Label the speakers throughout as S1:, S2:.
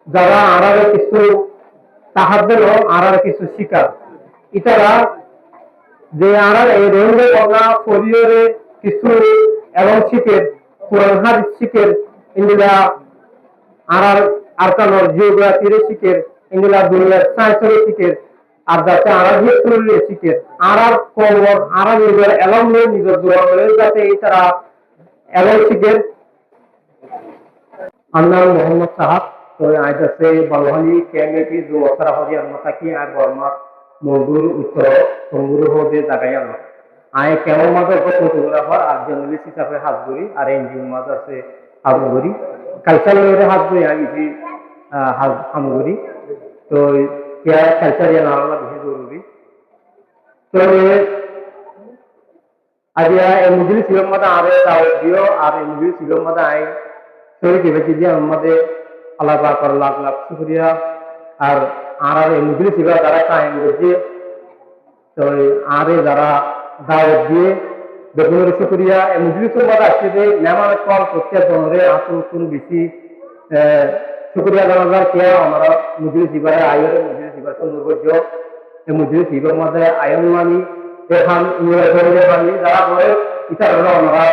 S1: যারা আড়ালে কিছু তাহাদের আড়ালে কিছু শিকার ইতারা যে আড়াল এই রোহিঙ্গা বাংলা পরিবারে কিছু এবং শিখের কোরআন হাদিস শিখের ইন্দিরা আড়াল আরকানোর জিওগ্রাফির শিখের ইন্দিরা দুনিয়ার সায়েন্সের শিখের আর যাতে আড়াল হিস্ট্রির শিখের আড়াল কবর আড়াল নিজের এলম নিজের দূরে যাতে তারা এলম শিখের अन्नाम मोहम्मद साहब तो आज से बलवानी केमे की जो अवसर हो गया अन्ना की आज वर्मा मंगूर उत्तर मंगूर हो दे जगह आए केमो मादर को फोटोग्राफर आज जर्नलिस्ट हिसाब से हाथ गुरी और एनजीओ मादर से हाथ गुरी कल्चर मेरे हाथ गुरी आगे भी हाथ हम गुरी तो क्या कल्चर या नाम भी जरूरी तो ये आज ये मुझे सिर्फ मत आ रहे दावत दियो और मुझे सिर्फ मत आए আমাদের আল্লাহ পাকের লাখ লাখ শুকরিয়া আর আরে মুজলিস ইবা যারা কায়েম করছে তো আরে যারা দাওয়াত দিয়ে বেগুনের শুকরিয়া এই মুজলিসের মধ্যে আসছে যে মেহমান কল করতে জনরে আসুন বেশি শুকরিয়া জানাবার কে আমরা মুজলিস ইবারে আয়ের মুজলিস ইবার সৌন্দর্য এই মুজলিস ইবার মধ্যে আয়ন মানি এখান ইংরেজি মানি যারা বলে ইতারা আমরা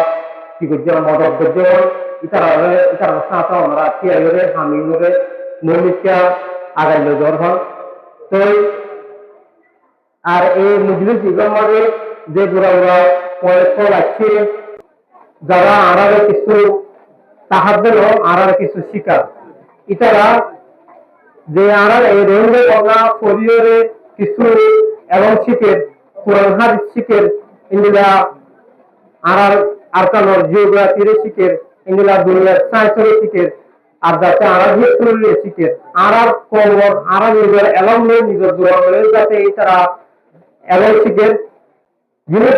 S1: কি করছে মদত করছে इतर साथ हमारा किया हामी मौलिका आगाई জ্বর হল তো আর এই মুজলিস ইবার মধ্যে যে গোড়া কল আছে যারা আড়ালে কিছু তাহাদের আড়ালে কিছু শিকার ইতারা যে আড়াল এই রোহিঙ্গা বাংলা পরিবারে কিছু এবং শিখের কোরআন হাদিস শিখের ইন্দিরা আড়াল আরকানোর জিওগ্রাফির শিখের ইন্দিরা দুনিয়ার সায়েন্সের শিখের আর যাতে আড়াল হিস্ট্রির শিখের আড়াল কবর আড়াল নিজের এলম নিজের দূরে যাতে তারা এলম শিখের জিনিস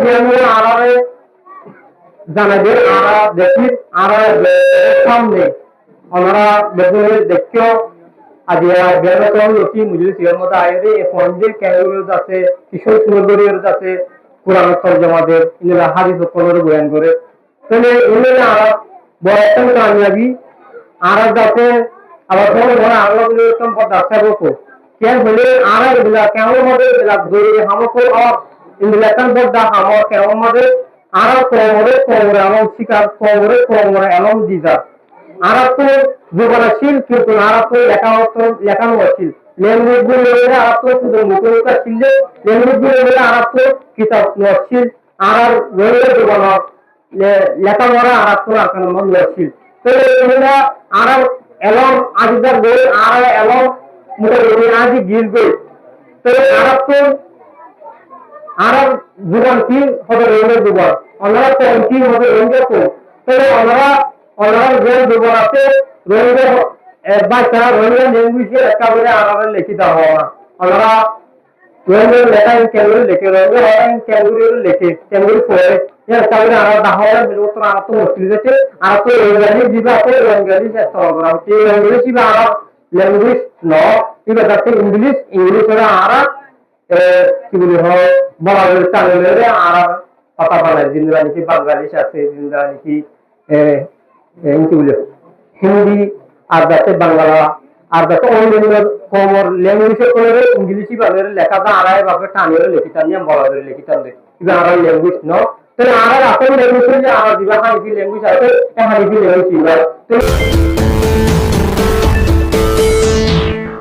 S1: আড়ালে জানাদের আড়া দেখি আড়াল সামনে ওনারা বেগুনের দেখেও আজ বেরোতম লোকি মুজলিস এর মধ্যে আইরে এ ফন্ডে ক্যাঙ্গুরুর আছে কিশোর সুন্দরীর আছে কোরআন তরজমাদের ইন্দিরা হাদিস কোনের বয়ান করে তাহলে ইন্দিরা আড়া বড় কামিয়াবি আর যাতে আবার বড় বড় আল্লাহগুলো একদম পদার্থ বকো কেন বলে আর এগুলা কেমন হবে এগুলা জরুরি হামকো আর ইন্দিলাকান বড় হামো কেমন হবে আর কোমরে এমন শিকার কোমরে এমন দিজা আর তো জীবনশীল কিন্তু আর তো লেখানো আছিল ল্যাঙ্গুয়েজ গুলো আর তো শুধু মুখে ছিল ল্যাঙ্গুয়েজ গুলো আর তো কিতাব নছিল আর রয়ে জীবন লেখাপড়া আর তো আর কোন মন নছিল তো এগুলা আর এলম আজিদার বই আর এলম মুখে আজি গিল বই তো আর তো আর জীবন কি হবে রয়ে জীবন ওনারা কোন কি হবে রয়ে তো ওনারা যে জীবন আছে রয়ে বাচ্চারা রয়ে ল্যাঙ্গুয়েজে একেবারে আর লিখি দেওয়া হয় ওনারা রয়ে লেখা ক্যাঙ্গুরু লিখে রয়ে ক্যাঙ্গুরু লিখে ক্যাঙ্গুরু পড়ে একেবারে আর দাহরা বিলুপ্ত আর তো মুশকিল আছে আর তো ইংরেজি দিবা আছে ইংরেজি চেষ্টা করা হচ্ছে ইংরেজি বা আর ল্যাঙ্গুয়েজ ন এবার যাচ্ছে ইংলিশ এর আর কি বলি হয় বলার চ্যানেলে আর কথা বলে জিন্দা নাকি বাঙালিশ আছে জিন্দা নাকি কি বলি হিন্দি আর যাতে বাংলা আর যাতে অন্যান্য কমর ল্যাঙ্গুয়েজে করে ইংলিশই বাংলা লেখাটা আড়াই ভাবে টানিয়ে লিখিতাম নিয়ে বলা করে লিখিতাম দে এটা আড়াই ল্যাঙ্গুয়েজ ন তাহলে আড়াই আসল ল্যাঙ্গুয়েজ যে আর দিবা হানিফি ল্যাঙ্গুয়েজ আছে হানিফি ল্যাঙ্গুয়েজ